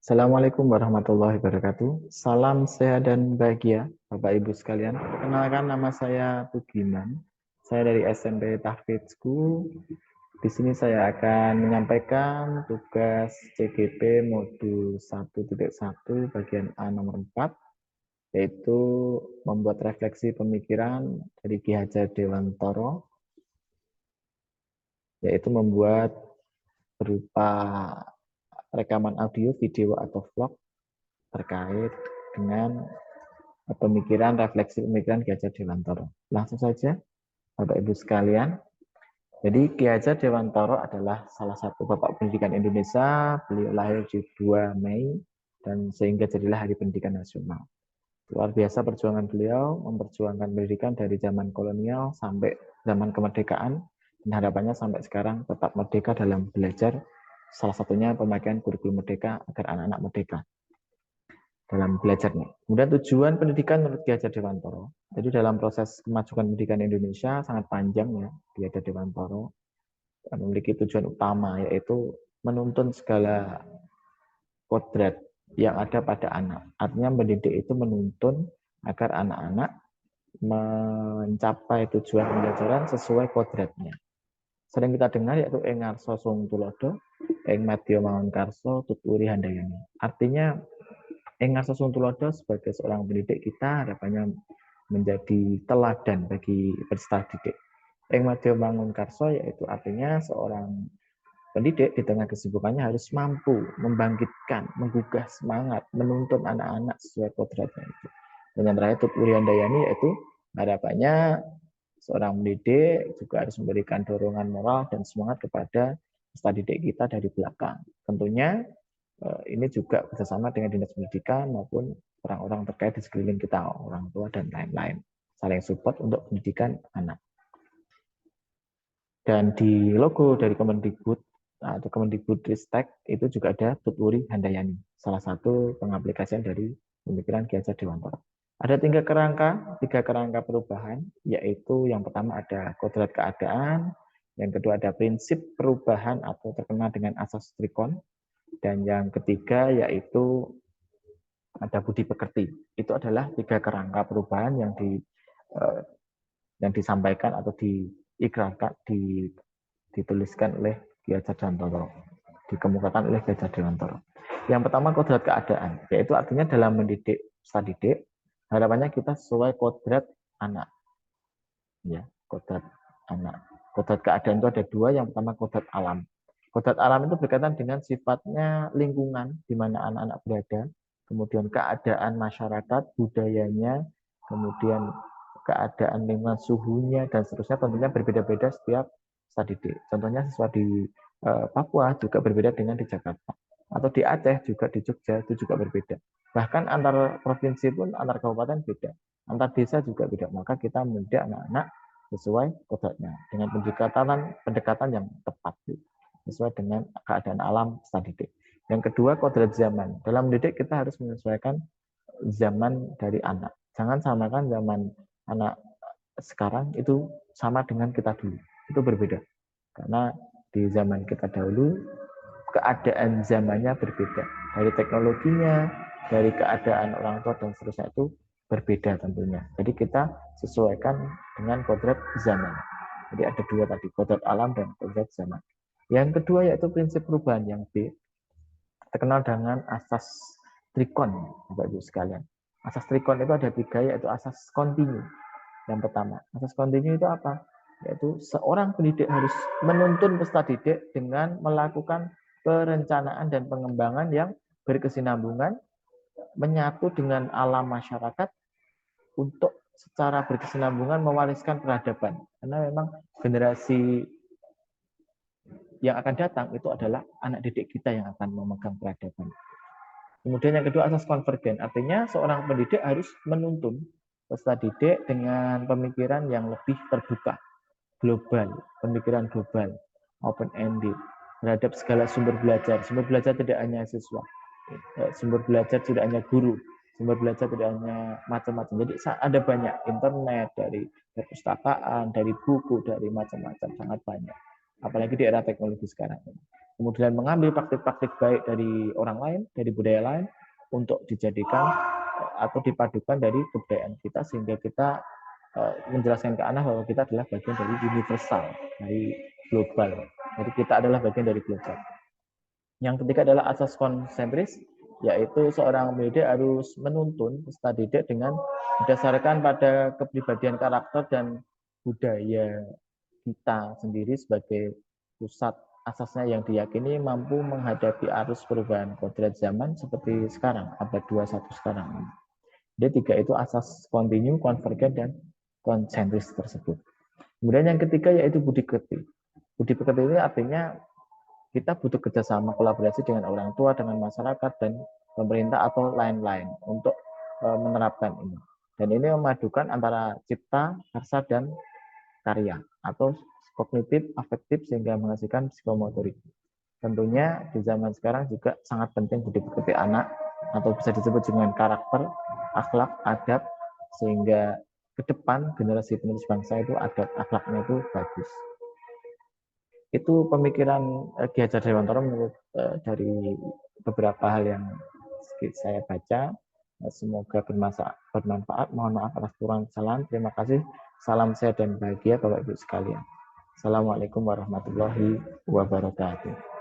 Assalamualaikum warahmatullahi wabarakatuh. Salam sehat dan bahagia, Bapak Ibu sekalian. Perkenalkan nama saya Tugiman. Saya dari SMP Tahfidz School. Di sini saya akan menyampaikan tugas CGP modul 1.1 bagian A nomor 4, yaitu membuat refleksi pemikiran dari Ki Hajar Dewantara, yaitu membuat berupa rekaman audio, video, atau vlog terkait dengan pemikiran, refleksi pemikiran Ki Hajar Dewantara. Langsung saja, Bapak Ibu sekalian. Jadi Ki Hajar Dewantara adalah salah satu bapak pendidikan Indonesia. Beliau lahir di 2 Mei dan sehingga jadilah Hari Pendidikan Nasional. Luar biasa perjuangan beliau memperjuangkan pendidikan dari zaman kolonial sampai zaman kemerdekaan, dan harapannya sampai sekarang tetap merdeka dalam belajar, salah satunya pemakaian kurikulum merdeka agar anak-anak merdeka dalam belajarnya. Kemudian tujuan pendidikan menurut Ki Hajar Dewantara. Jadi dalam proses kemajuan pendidikan Indonesia sangat panjang ya, Ki Hajar Dewantara memiliki tujuan utama, yaitu menuntun segala kodrat yang ada pada anak. Artinya mendidik itu menuntun agar anak-anak mencapai tujuan pembelajaran sesuai kodratnya. Sering kita dengar yaitu ing ngarsa sung tulodo, ing madya mangun karsa tuturi handayani. Artinya ing ngarsa sung tulodo sebagai seorang pendidik kita harapannya menjadi teladan bagi peserta didik. Ing madya mangun karsa yaitu artinya seorang pendidik di tengah kesibukannya harus mampu membangkitkan, menggugah semangat, menuntun anak-anak sesuai kodratnya itu. Dan yang terakhir tuturi handayani yaitu harapannya seorang pendidik juga harus memberikan dorongan moral dan semangat kepada peserta didik kita dari belakang. Tentunya ini juga bersama dengan dinas pendidikan maupun orang-orang terkait di sekeliling kita, orang tua dan lain-lain. Saling support untuk pendidikan anak. Dan di logo dari Kemendikbud atau Kemendikbudristek itu juga ada Tuturi Handayani, salah satu pengaplikasian dari pemikiran Ki Hajar Dewantara. Ada tiga kerangka perubahan, yaitu yang pertama ada kodrat keadaan, yang kedua ada prinsip perubahan atau terkenal dengan asas trikon, dan yang ketiga yaitu ada budi pekerti. Itu adalah tiga kerangka perubahan yang disampaikan atau diikrarkan, dituliskan oleh Ki Hajar Dewantara, dikemukakan oleh Ki Hajar Dewantara. Yang pertama kodrat keadaan, yaitu artinya dalam mendidik peserta didik, harapannya kita sesuai kodrat anak. Ya, kodrat anak. Kodrat keadaan itu ada dua, yang pertama kodrat alam. Kodrat alam itu berkaitan dengan sifatnya lingkungan di mana anak-anak berada, kemudian keadaan masyarakat, budayanya, kemudian keadaan lingkungan suhunya, dan seterusnya tentunya berbeda-beda setiap peserta didik. Contohnya siswa di Papua juga berbeda dengan di Jakarta. Atau di Aceh, juga di Jogja, itu juga berbeda. Bahkan antar provinsi pun, antar kabupaten beda. Antar desa juga beda. Maka kita mendidik anak-anak sesuai kodratnya dengan pendekatan yang tepat sesuai dengan keadaan alam peserta didik. Yang kedua, kodrat zaman. Dalam mendidik kita harus menyesuaikan zaman dari anak. Jangan samakan zaman anak sekarang itu sama dengan kita dulu. Itu berbeda. Karena di zaman kita dahulu keadaan zamannya berbeda. Dari teknologinya, dari keadaan orang tua dan seterusnya itu berbeda tentunya. Jadi kita sesuaikan dengan kodrat zaman. Jadi ada dua tadi, kodrat alam dan kodrat zaman. Yang kedua yaitu prinsip perubahan yang B, terkenal dengan asas trikon, Bapak Ibu sekalian. Asas trikon itu ada tiga, yaitu asas kontinu. Yang pertama, asas kontinu itu apa? Yaitu seorang pendidik harus menuntun peserta didik dengan melakukan perencanaan dan pengembangan yang berkesinambungan, menyatu dengan alam masyarakat untuk secara berkesinambungan mewariskan peradaban. Karena memang generasi yang akan datang itu adalah anak didik kita yang akan memegang peradaban. Kemudian yang kedua asas konvergen, artinya seorang pendidik harus menuntun peserta didik dengan pemikiran yang lebih terbuka, global, pemikiran global, open-ended, terhadap segala sumber belajar. Sumber belajar tidak hanya siswa, sumber belajar tidak hanya guru, sumber belajar tidak hanya macam-macam. Jadi ada banyak, internet, dari perpustakaan, dari buku, dari macam-macam, sangat banyak. Apalagi di era teknologi sekarang. kemudian mengambil praktik-praktik baik dari orang lain, dari budaya lain, untuk dijadikan atau dipadukan dari kebudayaan kita, sehingga kita menjelaskan ke anak bahwa kita adalah bagian dari universal, dari global. Jadi kita adalah bagian dari global. Yang ketiga adalah asas konsentris, yaitu seorang pendidik harus menuntun peserta didik dengan berdasarkan pada kepribadian karakter dan budaya kita sendiri sebagai pusat asasnya yang diyakini mampu menghadapi arus perubahan kodrat zaman seperti sekarang, abad 21 sekarang. Jadi tiga itu asas kontinu, konvergen, dan konsentris tersebut. Kemudian yang ketiga yaitu budi pekerti. Budi pekerti ini artinya kita butuh kerjasama kolaborasi dengan orang tua, dengan masyarakat, dan pemerintah atau lain-lain untuk menerapkan ini. Dan ini memadukan antara cipta, karsa, dan karya atau kognitif, afektif sehingga menghasilkan psikomotorik. Tentunya di zaman sekarang juga sangat penting budi pekerti anak atau bisa disebut dengan karakter, akhlak, adab, sehingga ke depan generasi penerus bangsa itu adab akhlaknya itu bagus. Itu pemikiran Ki Hajar Dewantara menurut dari beberapa hal yang saya baca. Semoga bermanfaat. Mohon maaf atas kurang kesalahan. Terima kasih. Salam sehat dan bahagia Bapak Ibu sekalian. Assalamualaikum warahmatullahi wabarakatuh.